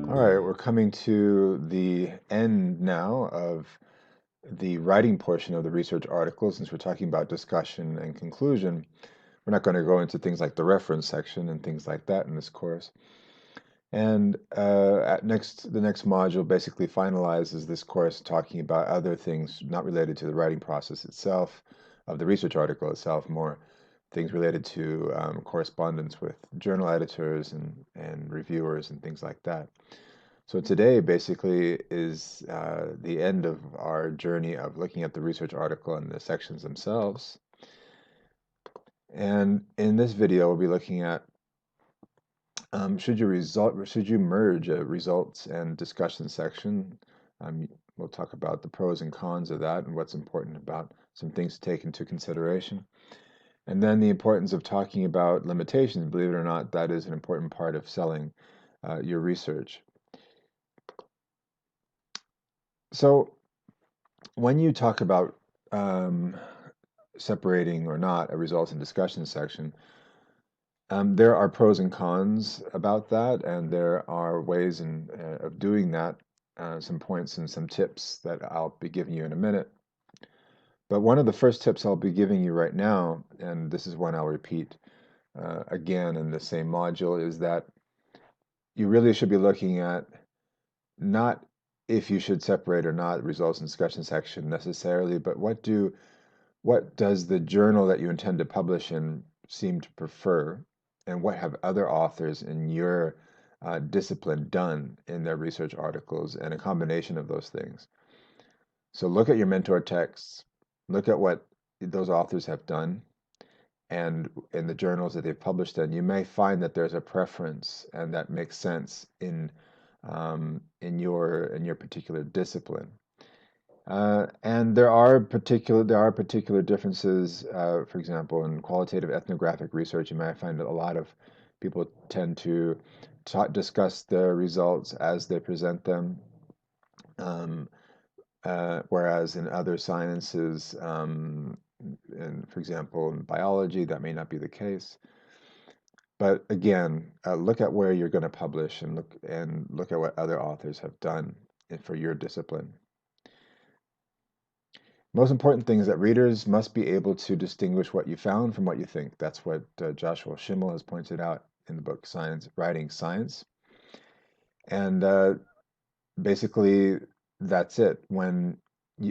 All right, we're coming to the end now of the writing portion of the research article. Since we're talking about discussion and conclusion, we're not going to go into things like the reference section and things like that in this course. And the next module basically finalizes this course talking about other things not related to the writing process itself, of the research article itself, more things related to correspondence with journal editors and reviewers and things like that. So today basically is the end of our journey of looking at the research article and the sections themselves. And in this video, we'll be looking at should you merge a results and discussion section. We'll talk about the pros and cons of that and what's important about some things to take into consideration. And then the importance of talking about limitations. Believe it or not, that is an important part of selling your research. So when you talk about separating or not a results and discussion section, there are pros and cons about that, and there are ways of doing that, some points and some tips that I'll be giving you in a minute. But one of the first tips I'll be giving you right now, and this is one I'll repeat again in the same module, is that you really should be looking at not if you should separate or not results and discussion section necessarily, but what does the journal that you intend to publish in seem to prefer, and what have other authors in your discipline done in their research articles, and a combination of those things. So look at your mentor texts, look at what those authors have done, and in the journals that they've published in, you may find that there's a preference, and that makes sense in your particular discipline. And there are particular differences. For example, in qualitative ethnographic research, you might find that a lot of people tend to discuss the results as they present them, whereas in other sciences, and for example, in biology, that may not be the case. But again, look at where you're going to publish, and look at what other authors have done for your discipline. Most important thing is that readers must be able to distinguish what you found from what you think. That's what Joshua Schimmel has pointed out in the book Writing Science. And basically, that's it. When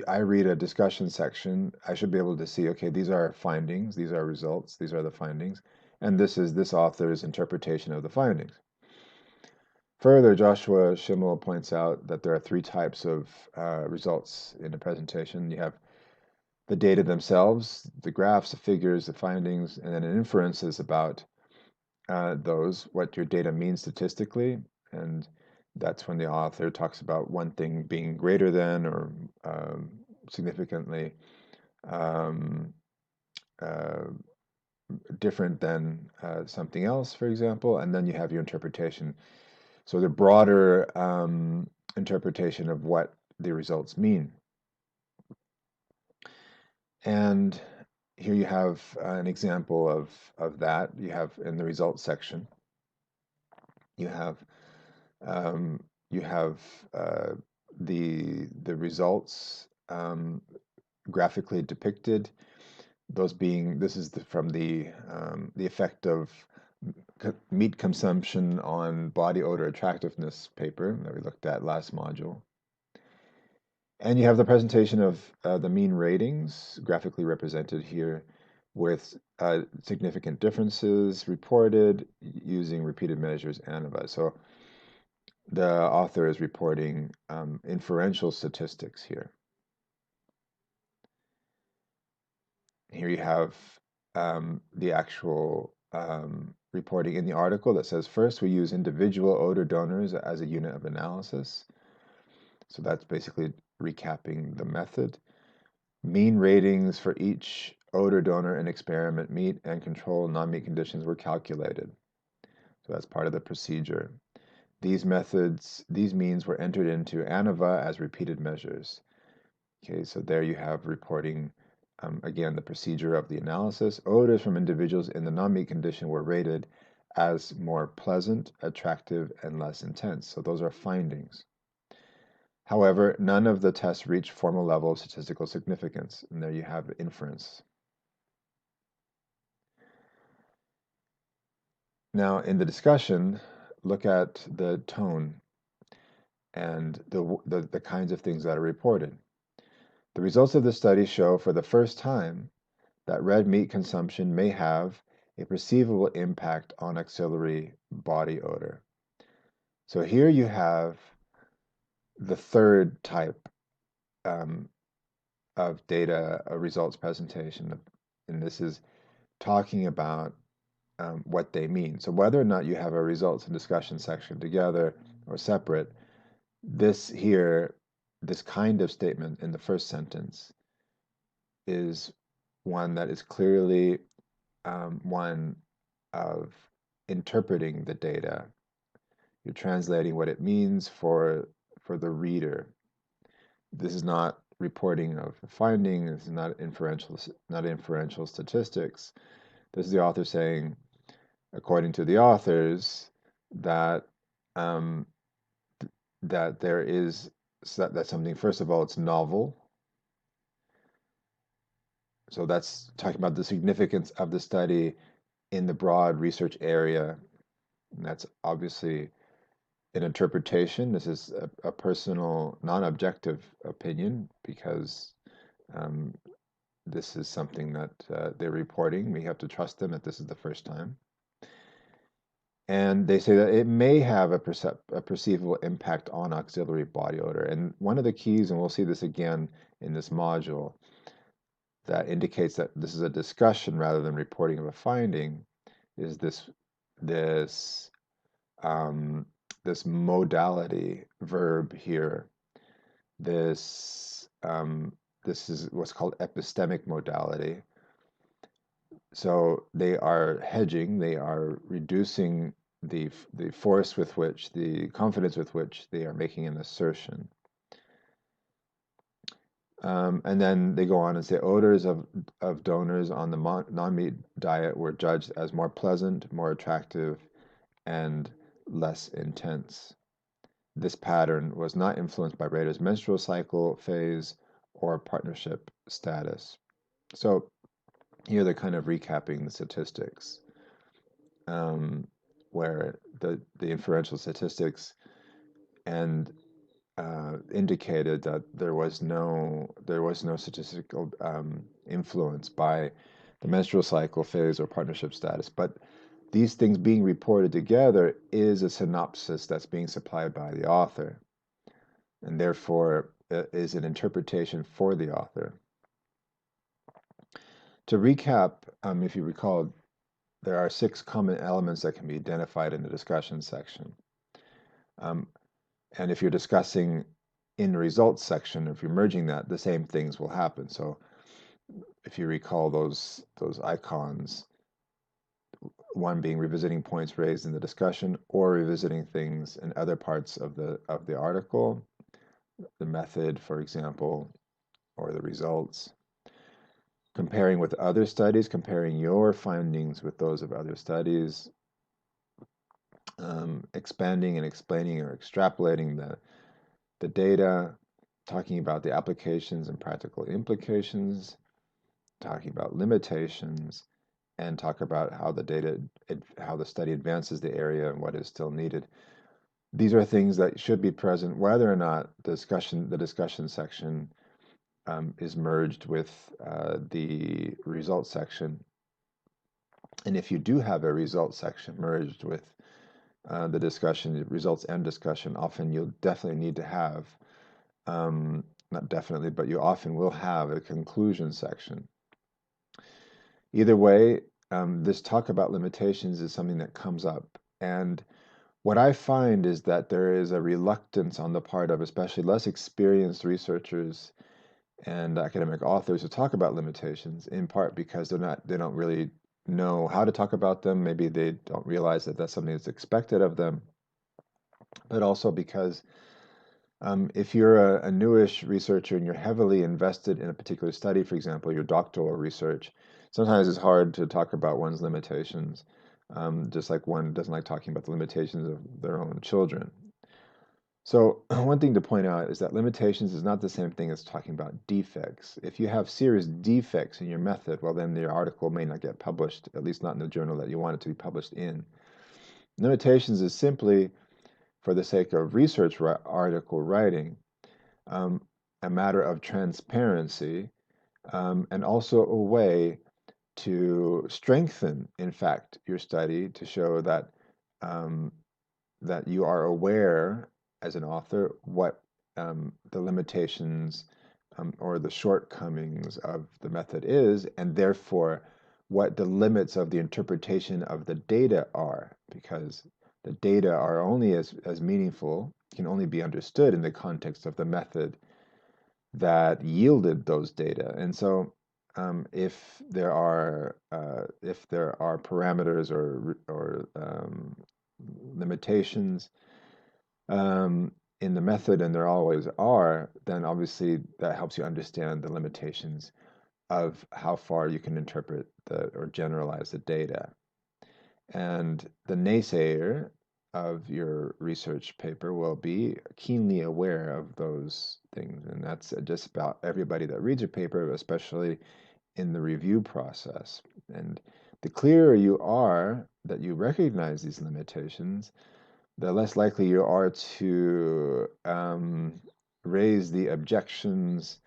I read a discussion section, I should be able to see, okay, these are findings, these are results, these are the findings, and this is this author's interpretation of the findings. Further, Joshua Schimmel points out that there are three types of results in a presentation. You have the data themselves, the graphs, the figures, the findings, and then an inferences about those, what your data means statistically. And that's when the author talks about one thing being greater than or significantly um, uh, different than something else, for example. And then you have your interpretation. So the broader interpretation of what the results mean. And here you have an example of that. You have in the results section, you have um, you have the results graphically depicted. Those being, this is from the effect of meat consumption on body odor attractiveness paper that we looked at last module. And you have the presentation of the mean ratings graphically represented here with significant differences reported using repeated measures ANOVA. So the author is reporting inferential statistics here. Here you have the actual reporting in the article that says, first, we use individual odor donors as a unit of analysis. So that's basically recapping the method. Mean ratings for each odor donor in experiment meat and control non-meat conditions were calculated. So that's part of the procedure. These means were entered into ANOVA as repeated measures. Okay, so there you have reporting, again, the procedure of the analysis. Odors from individuals in the non-meat condition were rated as more pleasant, attractive, and less intense. So those are findings. However, none of the tests reach formal level of statistical significance, and there you have inference. Now, in the discussion, look at the tone and the kinds of things that are reported. The results of the study show for the first time that red meat consumption may have a perceivable impact on auxiliary body odor. So here you have the third type of data results presentation, and this is talking about what they mean. So whether or not you have a results and discussion section together or separate, this kind of statement in the first sentence is one that is clearly one of interpreting the data. You're translating what it means for the reader. This is not reporting of a finding. This is not inferential statistics. This is the author saying, according to the authors, that that there is that something. First of all, it's novel. So that's talking about the significance of the study in the broad research area. And that's obviously an interpretation. This is a personal, non-objective opinion because this is something that they're reporting. We have to trust them that this is the first time. And they say that it may have a perceivable impact on auxiliary body odor. And one of the keys, and we'll see this again in this module, that indicates that this is a discussion rather than reporting of a finding, is this modality verb here. This is what's called epistemic modality. So they are hedging, they are reducing the force with which, the confidence with which they are making an assertion. And then they go on and say odors of donors on the non-meat diet were judged as more pleasant, more attractive, and less intense. This pattern was not influenced by Rader's menstrual cycle phase or partnership status. So here they're kind of recapping the statistics, where the inferential statistics and indicated that there was no statistical influence by the menstrual cycle phase or partnership status. But these things being reported together is a synopsis that's being supplied by the author, and therefore is an interpretation for the author. To recap, if you recall, there are 6 common elements that can be identified in the discussion section. And if you're discussing in the results section, if you're merging that, the same things will happen. So if you recall those icons, one being revisiting points raised in the discussion or revisiting things in other parts of the article, the method, for example, or the results. Comparing with other studies, comparing your findings with those of other studies, expanding and explaining or extrapolating the data, talking about the applications and practical implications, talking about limitations, and talk about how the study advances the area and what is still needed. These are things that should be present whether or not the discussion section is merged with the results section. And if you do have a results section merged with the discussion, results and discussion, often you'll definitely need to have, not definitely, but you often will have a conclusion section. Either way, this talk about limitations is something that comes up. And what I find is that there is a reluctance on the part of especially less experienced researchers and academic authors to talk about limitations, in part because they don't really know how to talk about them. Maybe they don't realize that that's something that's expected of them, but also because if you're a newish researcher and you're heavily invested in a particular study, for example, your doctoral research, sometimes it's hard to talk about one's limitations. just like one doesn't like talking about the limitations of their own children. So one thing to point out is that limitations is not the same thing as talking about defects. If you have serious defects in your method, well, then your article may not get published, at least not in the journal that you want it to be published in. Limitations is simply, for the sake of research article writing, um, a matter of transparency, and also a way to strengthen, in fact, your study to show that um, that you are aware as an author what the limitations or the shortcomings of the method is, and therefore what the limits of the interpretation of the data are, because the data are only as meaningful, can only be understood in the context of the method that yielded those data. And so if there are parameters or limitations in the method, and there always are, then obviously that helps you understand the limitations of how far you can interpret or generalize the data. And the naysayer of your research paper will be keenly aware of those things. And that's just about everybody that reads a paper, especially in the review process. And the clearer you are that you recognize these limitations, the less likely you are to raise the objections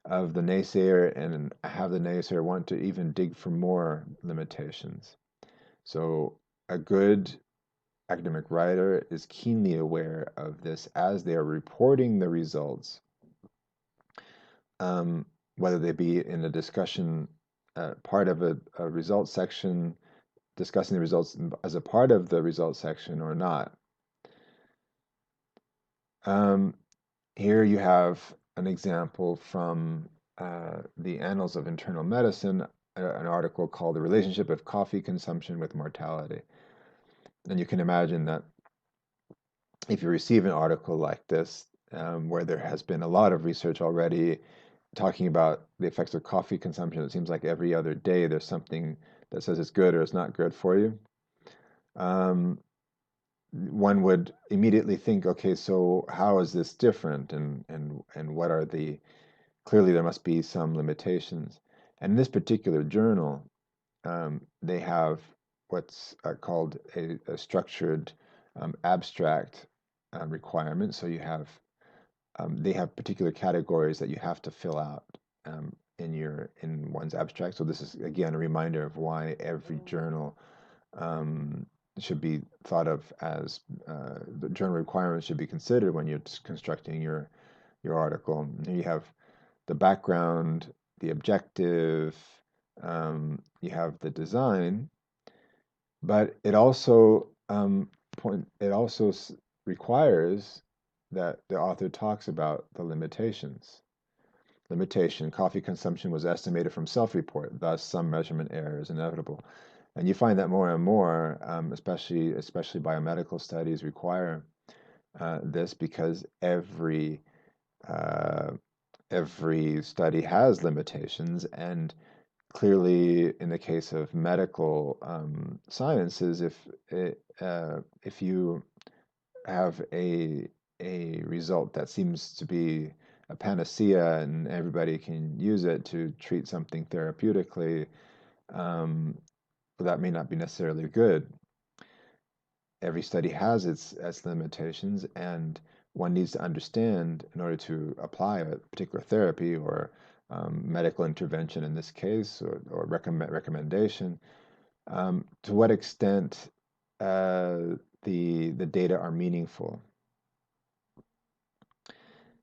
of the naysayer and have the naysayer want to even dig for more limitations. So a good academic writer is keenly aware of this as they are reporting the results, whether they be in a discussion part of a results section, discussing the results as a part of the results section or not. Here you have an example from the Annals of Internal Medicine, an article called The Relationship of Coffee Consumption with Mortality. And you can imagine that if you receive an article like this, where there has been a lot of research already talking about the effects of coffee consumption, it seems like every other day there's something that says it's good or it's not good for you. One would immediately think, okay, so how is this different, and what are the clearly there must be some limitations. And in this particular journal, they have what's called a structured abstract requirement. So you have they have particular categories that you have to fill out in one's abstract. So this is again a reminder of why every journal should be thought of as the journal requirements should be considered when you're constructing your article. And you have the background, the objective, you have the design, but it also requires that the author talks about the limitations. Limitation: coffee consumption was estimated from self-report, thus some measurement error is inevitable. And you find that more and more, especially biomedical studies require this, because uh, every study has limitations, and clearly in the case of medical sciences, if you have a result that seems to be a panacea and everybody can use it to treat something therapeutically, that may not be necessarily good. Every study has its limitations, and one needs to understand, in order to apply a particular therapy or medical intervention in this case, or recommendation, to what extent the data are meaningful.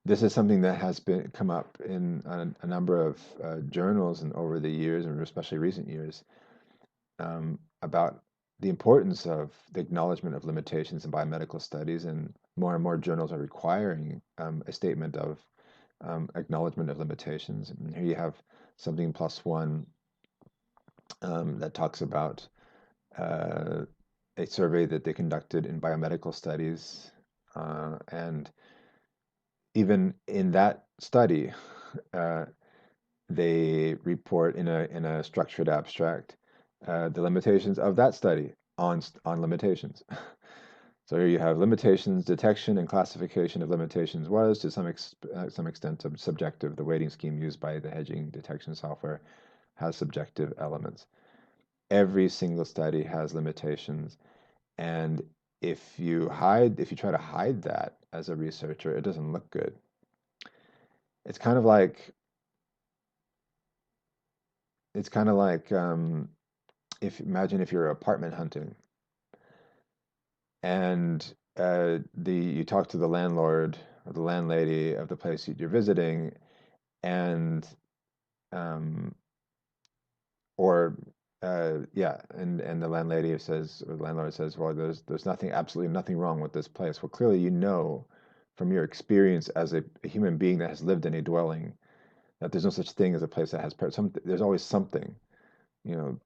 This is something that has been come up in a number of journals and over the years, and especially recent years, about the importance of the acknowledgement of limitations in biomedical studies, and more journals are requiring a statement of acknowledgement of limitations. And here you have something plus one that talks about a survey that they conducted in biomedical studies, and even in that study, they report in a structured abstract the limitations of that study. on limitations. So here you have limitations, detection and classification of limitations was to some extent subjective. The weighting scheme used by the hedging detection software has subjective elements. Every single study has limitations, and if you try to hide that as a researcher, it doesn't look good. It's kind of like if imagine if you're apartment hunting and you talk to the landlord or the landlady of the place that you're visiting, and um, or yeah, and the landlady says, or the landlord says, well, there's nothing, absolutely nothing wrong with this place. Well, clearly you know from your experience as a human being that has lived in a dwelling that there's no such thing as a place that has there's always something, you know,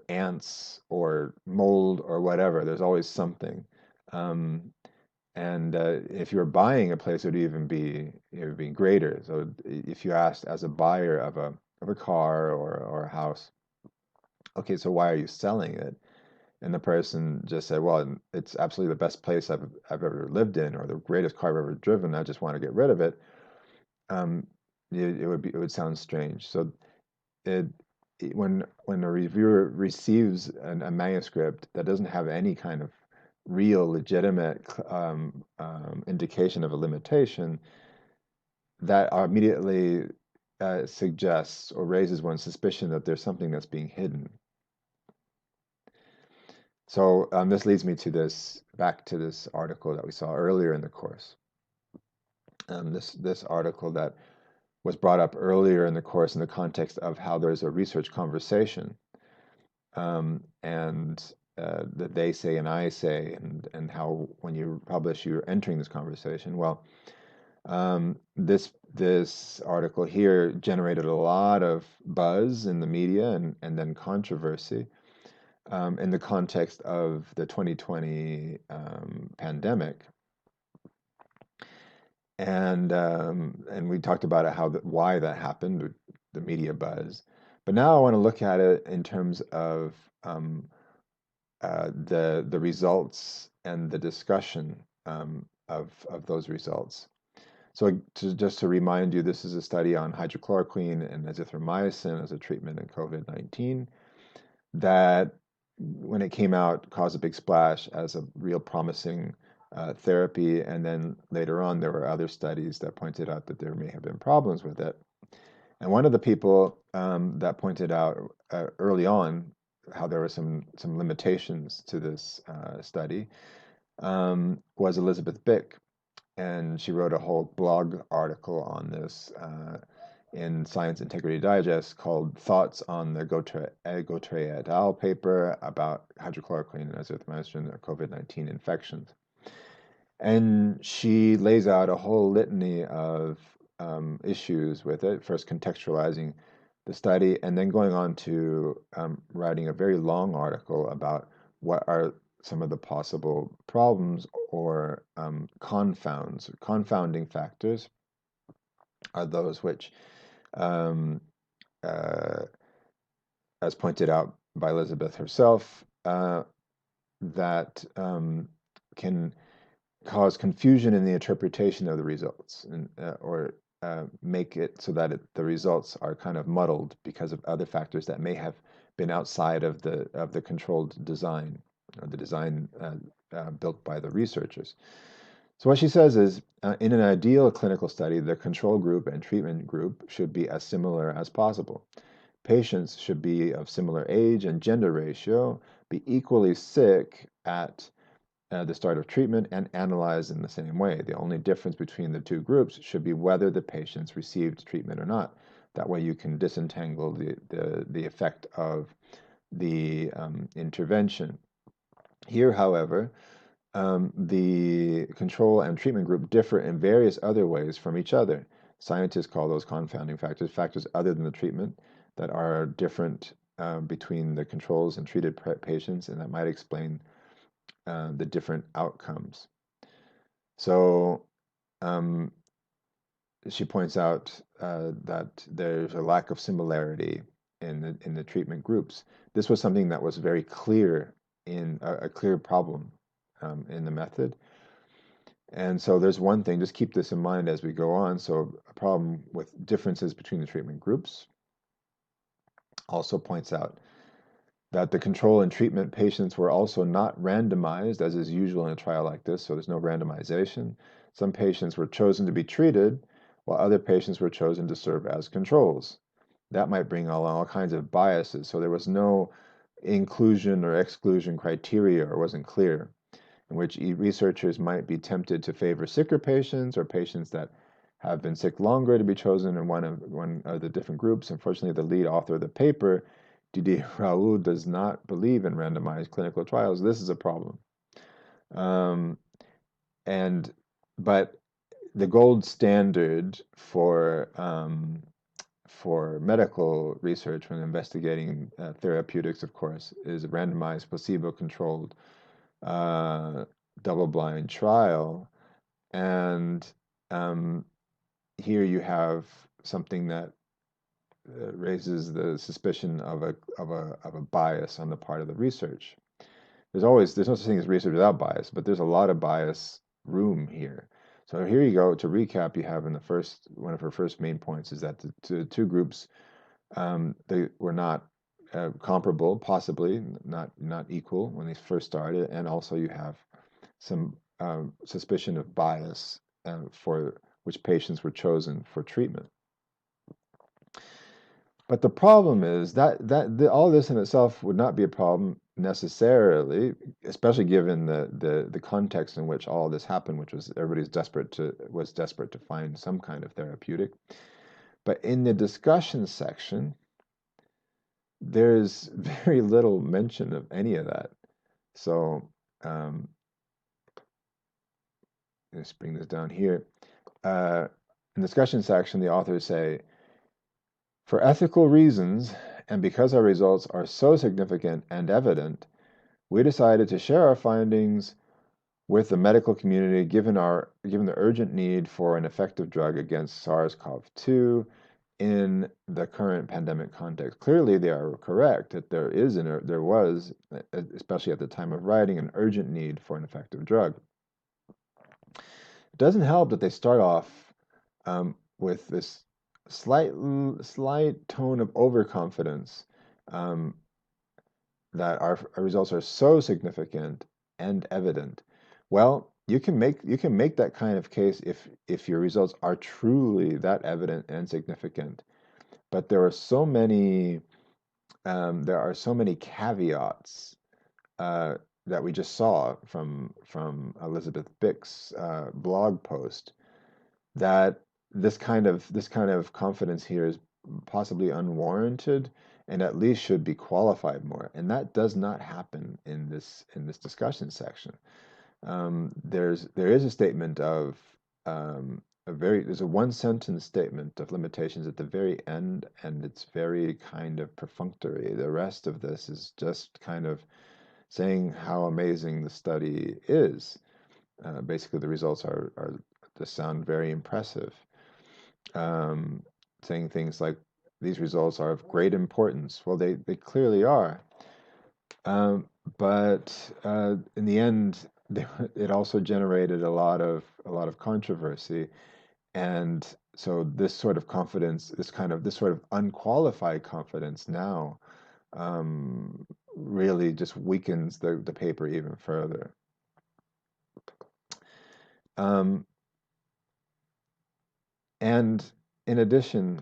ants or mold or whatever. There's always something. Um, and if you were buying a place, it would be greater. So if you asked as a buyer of a car or a house, okay, so why are you selling it? And the person just said, well, it's absolutely the best place I've ever lived in, or the greatest car I've ever driven. I just want to get rid of it. Um, it would sound strange. So it, when a reviewer receives a manuscript that doesn't have any kind of real legitimate indication of a limitation, that immediately suggests or raises one's suspicion that there's something that's being hidden. So this leads me to back to this article that we saw earlier in the course. This article that was brought up earlier in the course in the context of how there's a research conversation, and that they say and I say, and how when you publish you're entering this conversation. Well, this article here generated a lot of buzz in the media and then controversy in the context of the 2020 pandemic. And we talked about it, why that happened, the media buzz. But now I want to look at it in terms of the results and the discussion of those results. So just to remind you, this is a study on hydrochloroquine and azithromycin as a treatment in COVID-19 that, when it came out, caused a big splash as a real promising therapy. And then later on, there were other studies that pointed out that there may have been problems with it. And one of the people that pointed out early on how there were some limitations to this study was Elizabeth Bick. And she wrote a whole blog article on this in Science Integrity Digest called Thoughts on the Gautre et al. Paper about hydrochloroquine and azithromycin COVID-19 infections. And she lays out a whole litany of issues with it, first contextualizing the study, and then going on to writing a very long article about what are some of the possible problems or confounding factors are those which, um, uh, as pointed out by Elizabeth herself, that can cause confusion in the interpretation of the results, or make it so that the results are kind of muddled because of other factors that may have been outside of the controlled design, or the design built by the researchers. So what she says is, in an ideal clinical study, the control group and treatment group should be as similar as possible. Patients should be of similar age and gender ratio, be equally sick at the start of treatment, and analyzed in the same way. The only difference between the two groups should be whether the patients received treatment or not. That way you can disentangle the effect of the intervention. Here, however, the control and treatment group differ in various other ways from each other. Scientists call those confounding factors, factors other than the treatment that are different between the controls and treated patients, and that might explain the different outcomes. So she points out that there's a lack of similarity in the treatment groups. This was something that was very clear in a clear problem in the method. And so there's one thing, just keep this in mind as we go on. So a problem with differences between the treatment groups also points out that the control and treatment patients were also not randomized, as is usual in a trial like this, so there's no randomization. Some patients were chosen to be treated, while other patients were chosen to serve as controls. That might bring all kinds of biases, so there was no inclusion or exclusion criteria, or wasn't clear, in which researchers might be tempted to favor sicker patients or patients that have been sick longer to be chosen in one of the different groups. Unfortunately, the lead author of the paper, Didier Raoult, does not believe in randomized clinical trials. This is a problem. Um, and but the gold standard for medical research when investigating therapeutics, of course, is a randomized, placebo-controlled, uh, double-blind trial. And um, here you have something that raises the suspicion of a bias on the part of the research. There's no such thing as research without bias, but there's a lot of bias room here. So here you go. To recap, you have in the first one of her first main points is that the two groups, they were not comparable, possibly not equal when they first started, and also you have some suspicion of bias for which patients were chosen for treatment. But the problem is all this in itself would not be a problem necessarily, especially given the context in which all this happened, which was everybody's desperate to find some kind of therapeutic. But in the discussion section, there's very little mention of any of that. So let's bring this down here. In the discussion section, the authors say, for ethical reasons, and because our results are so significant and evident, we decided to share our findings with the medical community given the urgent need for an effective drug against SARS-CoV-2 in the current pandemic context. Clearly, they are correct that there was, especially at the time of writing, an urgent need for an effective drug. It doesn't help that they start off with this slight tone of overconfidence that our results are so significant and evident. Well, you can make that kind of case if your results are truly that evident and significant. But there are so many caveats that we just saw from Elizabeth Bick's blog post, that this kind of confidence here is possibly unwarranted and at least should be qualified more. And that does not happen in this discussion section. There is a statement of there's a one sentence statement of limitations at the very end, and it's very kind of perfunctory. The rest of this is just kind of saying how amazing the study is. Basically, the results are just sound very impressive. Saying things like these results are of great importance. Well, they clearly are. But in the end, it also generated a lot of controversy, and so this sort of confidence, this sort of unqualified confidence now, really just weakens the paper even further. And in addition,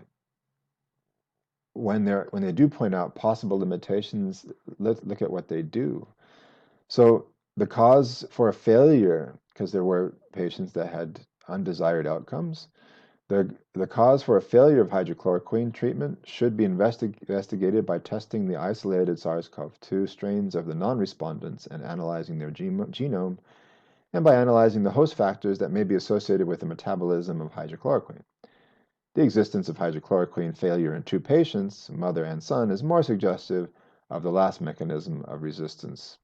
when they do point out possible limitations, let's look at what they do. So the cause for a failure, because there were patients that had undesired outcomes, the cause for a failure of hydrochloroquine treatment should be investigated by testing the isolated SARS-CoV-2 strains of the non-respondents and analyzing their genome, and by analyzing the host factors that may be associated with the metabolism of hydrochloroquine. The existence of hydrochloroquine failure in two patients, mother and son, is more suggestive of the last mechanism of resistance.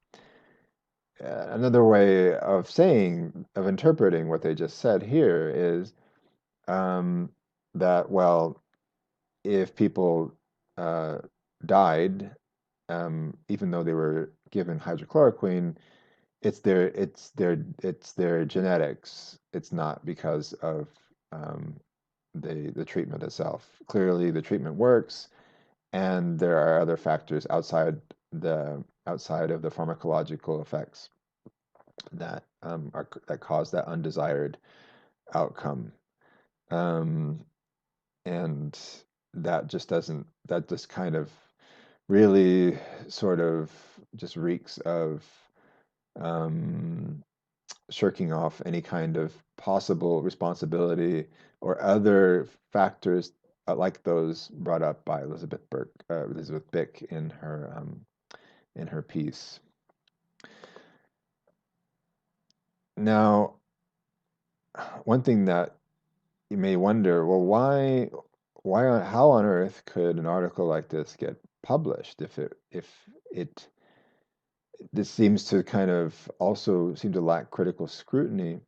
Another way of interpreting what they just said here is that, well, if people died even though they were given hydrochloroquine, it's their genetics. It's not because of um, the treatment itself. Clearly, the treatment works, and there are other factors outside of the pharmacological effects that cause that undesired outcome. Um, and that just kind of really sort of just reeks of um, shirking off any kind of possible responsibility or other factors like those brought up by Elizabeth Bick in her piece. Now, one thing that you may wonder, well, how on earth could an article like this get published if this seems to kind of also seem to lack critical scrutiny?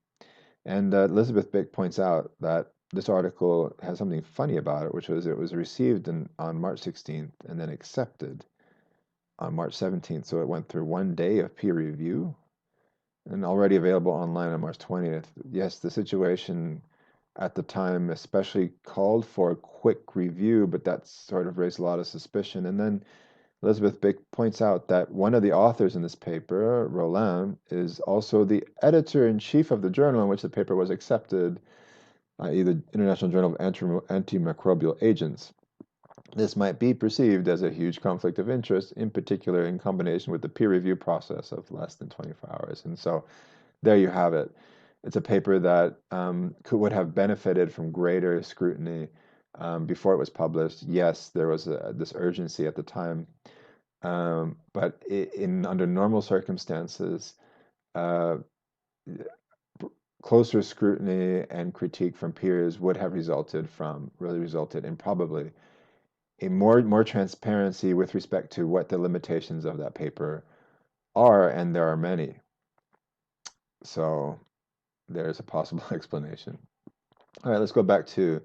And Elizabeth Bick points out that this article has something funny about it, which was it was received on March 16th and then accepted on March 17th. So it went through one day of peer review and already available online on March 20th. Yes, the situation at the time especially called for a quick review, but that sort of raised a lot of suspicion. And then Elizabeth Bick points out that one of the authors in this paper, Roland, is also the editor-in-chief of the journal in which the paper was accepted, i.e. the International Journal of Antimicrobial Agents. This might be perceived as a huge conflict of interest, in particular in combination with the peer review process of less than 24 hours. And so there you have it. It's a paper that would have benefited from greater scrutiny before it was published. Yes, there was this urgency at the time, but under normal circumstances, uh, closer scrutiny and critique from peers would have resulted in probably a more transparency with respect to what the limitations of that paper are, and there are many. So there's a possible explanation. All right, let's go back to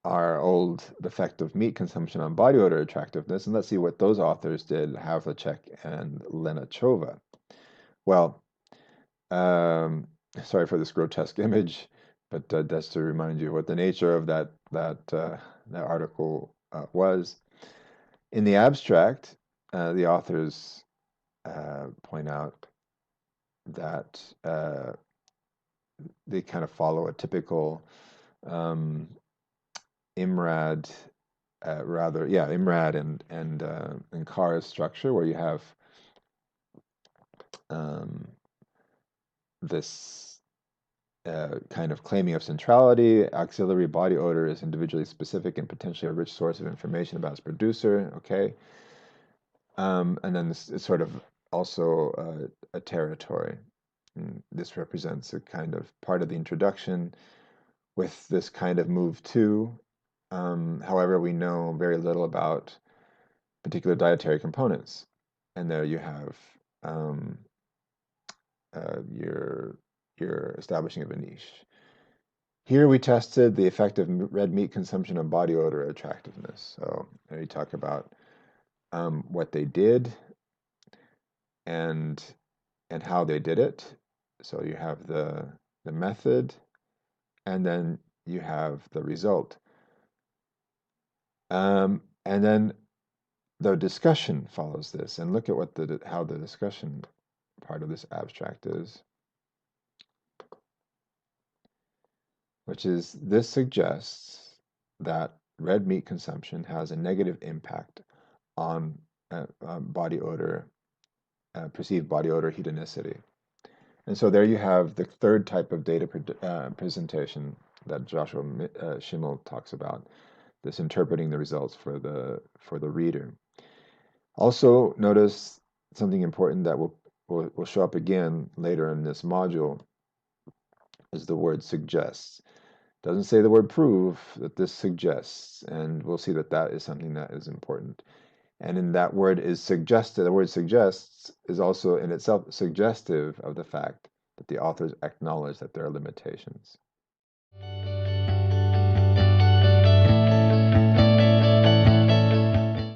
our old effect of meat consumption on body odor attractiveness, and let's see what those authors did, Havlicek and Lenachova. Well, sorry for this grotesque image, but that's to remind you what the nature of that article was. In the abstract, the authors point out that they kind of follow a typical IMRAD, IMRAD and CARS structure, where you have this kind of claiming of centrality. Auxiliary body odor is individually specific and potentially a rich source of information about its producer. Okay, and then this is sort of also a territory. And this represents a kind of part of the introduction with this kind of move to. However, we know very little about particular dietary components, and there you have your establishing of a niche. Here we tested the effect of red meat consumption on body odor attractiveness. So there you talk about what they did and how they did it. So you have the method, and then you have the result. And then the discussion follows this, and look at how the discussion part of this abstract is, which is this suggests that red meat consumption has a negative impact on body odor, perceived body odor hedonicity. And so there you have the third type of data presentation that Joshua Schimmel talks about, this interpreting the results for the reader. Also notice something important that will show up again later in this module is the word suggests. Doesn't say the word prove, that this suggests, and we'll see that that is something that is important. And in that word is suggested, the word suggests is also in itself suggestive of the fact that the authors acknowledge that there are limitations.